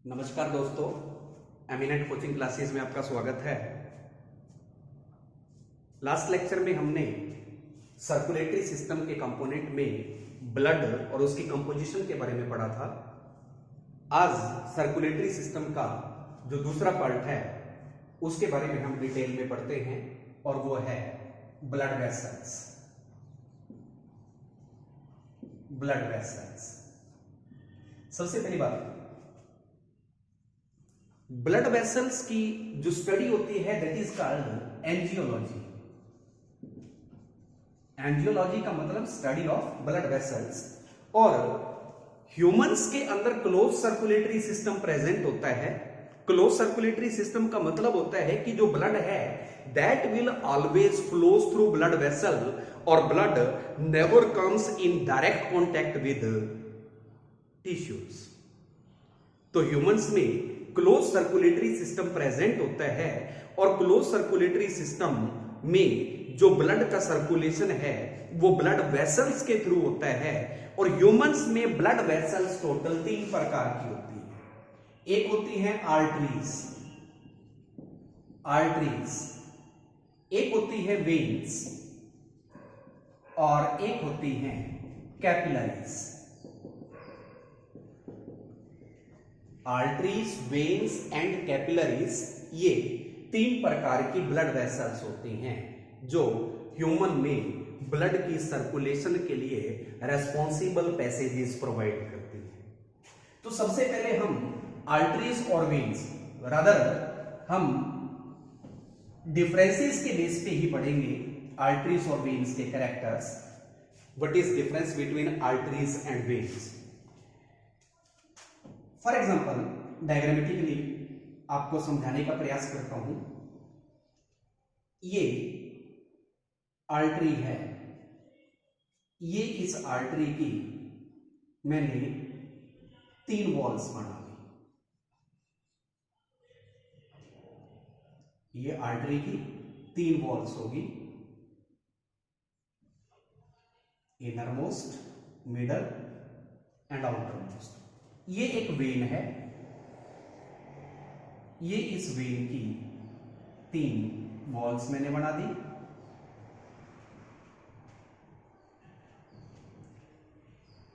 नमस्कार दोस्तों, eminent coaching classes में आपका स्वागत है। लास्ट लेक्चर में हमने सर्कुलेटरी सिस्टम के कंपोनेंट में ब्लड और उसकी कंपोजिशन के बारे में पढ़ा था। आज सर्कुलेटरी सिस्टम का जो दूसरा पार्ट है उसके बारे में हम डिटेल में पढ़ते हैं और वो है ब्लड वेसल्स। ब्लड वेसल्स, सबसे पहली बात, ब्लड वेसल्स की जो स्टडी होती है that is called angiology. Angiology का मतलब स्टडी ऑफ ब्लड वेसल्स। और ह्यूमंस के अंदर क्लोज सर्कुलेटरी सिस्टम प्रेजेंट होता है। क्लोज सर्कुलेटरी सिस्टम का मतलब होता है कि जो ब्लड है that will always flows through blood vessel और blood never comes in direct contact with tissues. तो ह्यूमंस में क्लोज सर्कुलेटरी सिस्टम प्रेजेंट होता है और क्लोज सर्कुलेटरी सिस्टम में जो ब्लड का सर्कुलेशन है वो ब्लड वेसल्स के थ्रू होता है। और ह्यूमंस में ब्लड वेसल्स टोटल 3 प्रकार की होती है। एक होती है आर्टरीज, एक होती है वेन्स और एक होती है capillaries. Arteries, veins and capillaries, ये 3 प्रकार की ब्लड वेसल्स होती हैं जो ह्यूमन में ब्लड की सर्कुलेशन के लिए रेस्पॉन्सिबल पैसेजेस प्रोवाइड करती हैं। तो सबसे पहले हम आर्टरीज और वेन्स, रादर हम डिफरेंसेस के बेस पे ही पढ़ेंगे आर्टरीज और वेन्स के characters. What is difference between arteries and veins? For example, diagrammatically आपको समझाने का प्रयास करता हूं। ये आर्टरी है, ये इस आर्टरी की मैंने 3 वॉल्स बना दी। ये आर्टरी की 3 वॉल्स होगी, inner most, middle and outer most. ये एक वेन है, ये इस वेन की 3 वॉल्स मैंने बना दी।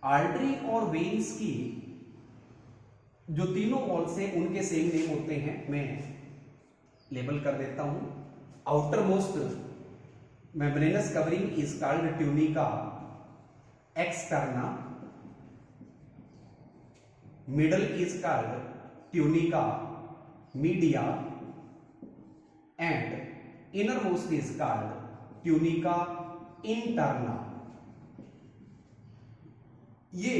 आर्टरी और वेन्स की जो तीनों वॉल्स हैं उनके सेम नेम होते हैं, मैं लेबल कर देता हूं। Outer most membranes covering is called tunica externa, middle is called tunica media and innermost is called tunica interna। ये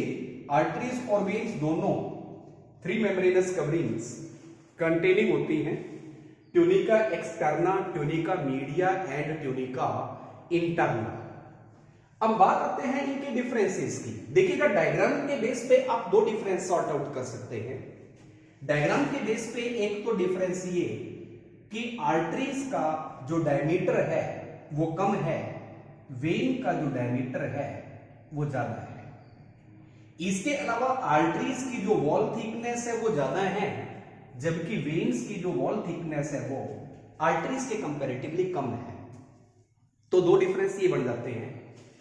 आर्टरीज और वेन्स दोनों 3 मेम्ब्रेनस कवरिंग्स कंटेनिंग होती हैं, tunica externa, tunica media and tunica interna. अब बात आते हैं इनके डिफरेंसेस की। देखिएगा, डायग्राम के बेस पे आप 2 डिफरेंस सॉर्ट आउट कर सकते हैं। डायग्राम के बेस पे एक तो डिफरेंस ये कि आर्टरीज का जो डायमीटर है वो कम है, वेन का जो डायमीटर है वो ज्यादा है। इसके अलावा आर्टरीज की जो वॉल थिकनेस है वो ज्यादा है, जबकि वेन्स की जो वॉल थिकनेस है वो आर्टरीज के कंपैरेटिवली कम है। तो 2 डिफरेंस ये बन जाते हैं।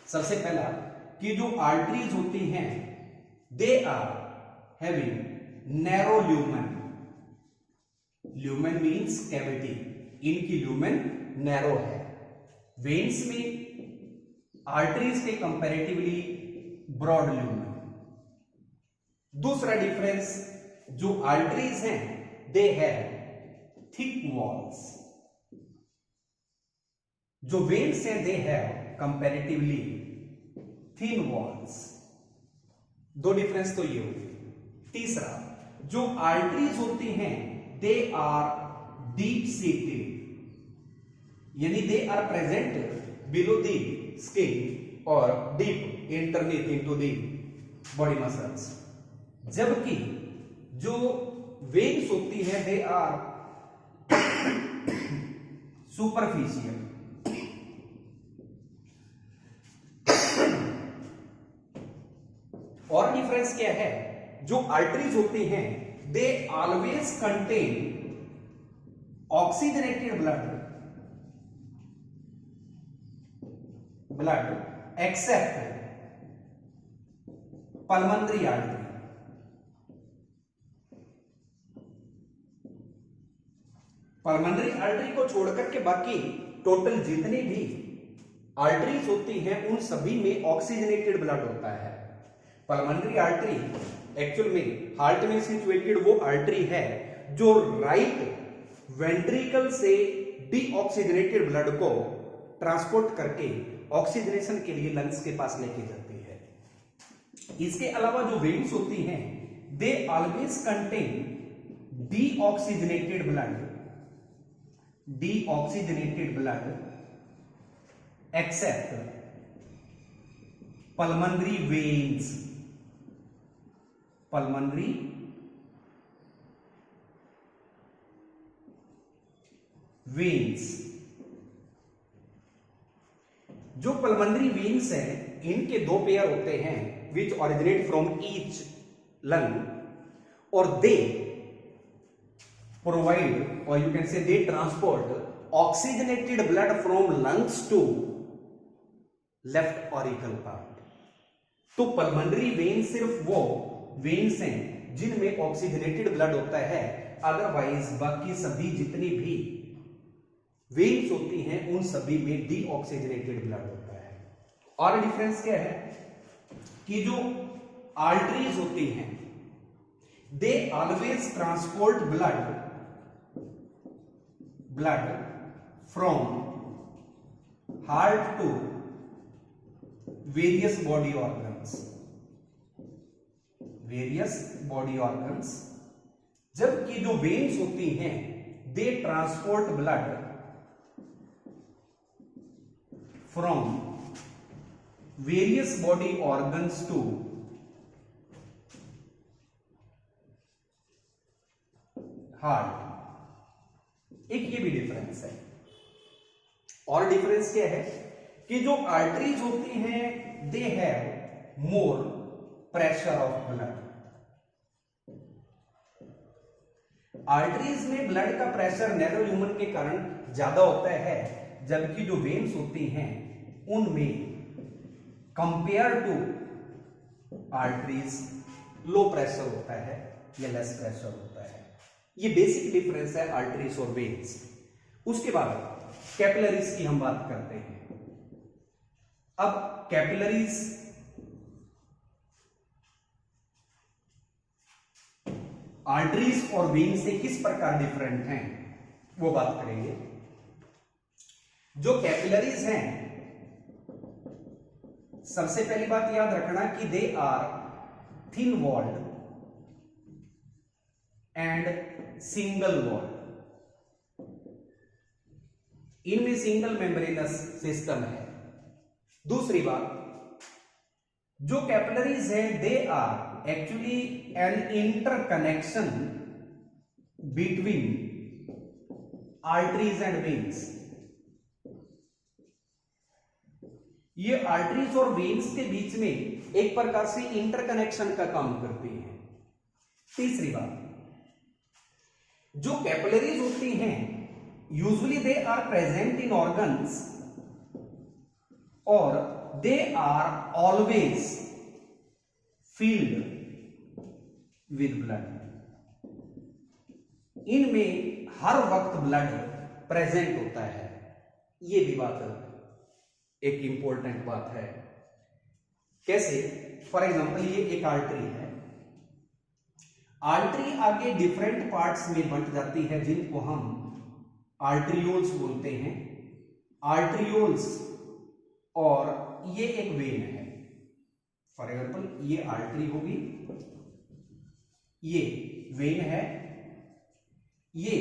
सबसे पहला कि जो आर्टरीज होती हैं they are having narrow lumen. Lumen means cavity, इनकी ल्यूमेन नैरो है। वेन्स में आर्टरीज के कंपैरेटिवली ब्रॉड ल्यूमेन। दूसरा डिफरेंस, जो आर्टरीज हैं दे हैव थिक वॉल्स, जो वेन्स हैं they have comparatively thin walls. 2 difference तो ये हो गए। तीसरा, जो आर्टरीज होती हैं दे आर डीप सीटेड, यानी they are present below the skin और deep underneath into the body muscles, जबकि जो वेन्स होती है दे आर सुपरफिशियल। और डिफरेंस क्या है, जो आर्टरीज होती हैं they always contain oxygenated blood except pulmonary artery. Pulmonary artery को छोड़कर के बाकी टोटल जितनी भी आर्टरीज होती हैं उन सभी में ऑक्सीजनेटेड ब्लड होता है। पल्मोनरी आर्टरी एक्चुअल में हार्ट में सिचुएटेड वो आर्टरी है जो राइट वेंट्रिकल से डीऑक्सीजनेटेड ब्लड को ट्रांसपोर्ट करके ऑक्सीजनेशन के लिए लंग्स के पास लेके जाती है। इसके अलावा जो वेन्स होती हैं they always contain deoxygenated blood except pulmonary veins. जो पल्मोनरी वेन्स है इनके दो पेयर होते हैं which originate from each lung और दे प्रोवाइड और you can say they transport oxygenated blood from lungs to left auricle part. तो pulmonary vein सिर्फ वो वेन्स हैं जिनमें ऑक्सीजनेटेड ब्लड होता है, अदरवाइज बाकी सभी जितनी भी वेन्स होती हैं उन सभी में डीऑक्सीजनेटेड ब्लड होता है। और डिफरेंस क्या है कि जो आर्टरीज होती हैं they always transport blood from heart to various body organs, जबकि जो वेन्स होती हैं they transport blood from various body organs to heart. एक ये भी डिफरेंस है। और डिफरेंस क्या है कि जो आर्टरीज होती हैं they have more pressure of blood. Arteries में ब्लड का प्रेशर नैरो ह्यूमन के कारण ज्यादा होता है, जबकि जो वेन्स होती हैं उनमें compare to arteries low pressure होता है या लेस प्रेशर होता है। ये बेसिक डिफरेंस है आर्टरीज और वेन्स। उसके बाद कैपिलरीज की हम बात करते हैं। अब कैपिलरीज आर्टरीज और वेन से किस प्रकार डिफरेंट हैं वो बात करेंगे। जो कैपिलरीज हैं सबसे पहली बात याद रखना कि they are thin walled and single walled. इनमें सिंगल मेम्ब्रेनस सिस्टम है। दूसरी बात, जो कैपिलरीज है they are actually an interconnection between arteries and veins. ये आर्टरीज और वेन्स के बीच में एक प्रकार से इंटरकनेक्शन का काम करती है। तीसरी बात, जो कैपिलरीज होती हैं usually they are present in organs और they are always filled with blood. इनमें हर वक्त ब्लड प्रेजेंट होता है। ये भी बात एक इंपॉर्टेंट बात है। कैसे? फॉर एग्जांपल ये एक आर्टरी है। आर्टरी आगे डिफरेंट पार्ट्स में बंट जाती है जिनको हम आर्टरियोल्स बोलते हैं। आर्टरियोल्स और ये एक वेन है। फॉर एग्जांपल ये आर्टरी होगी, ये वेन है, ये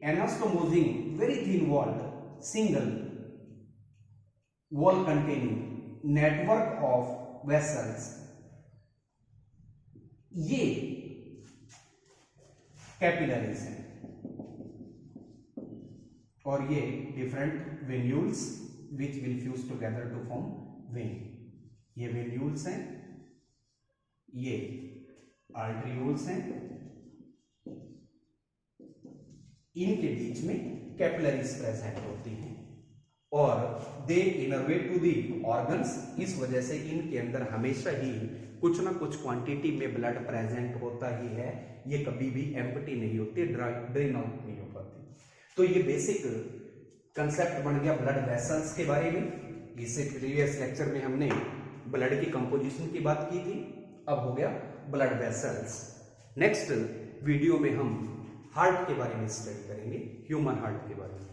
anastomosing very thin walled single wall containing network of vessels, ये कैपिलरीज हैं। और ये different venules which will fuse together to form vein. ये वेन्यूल्स हैं, ये आर्टरियोल्स हैं, इनके बीच में कैपिलरीज प्रेजेंट होती हैं और दे इनर्वेट टू दी ऑर्गन्स। इस वजह से इनके अंदर हमेशा ही कुछ ना कुछ क्वांटिटी में ब्लड प्रेजेंट होता ही है, ये कभी भी एम्प्टी नहीं होती, ड्रेन आउट नहीं हो पाती। तो ये बेसिक कंसेप्ट बन गया ब्लड वेसल्स के बारे में। इससे प्रीवियस लेक्चर में हमने ब्लड की कंपोजिशन की बात की थी, अब हो गया ब्लड वेसल्स। नेक्स्ट वीडियो में हम हार्ट के बारे में स्टडी करेंगे, ह्यूमन हार्ट के बारे में।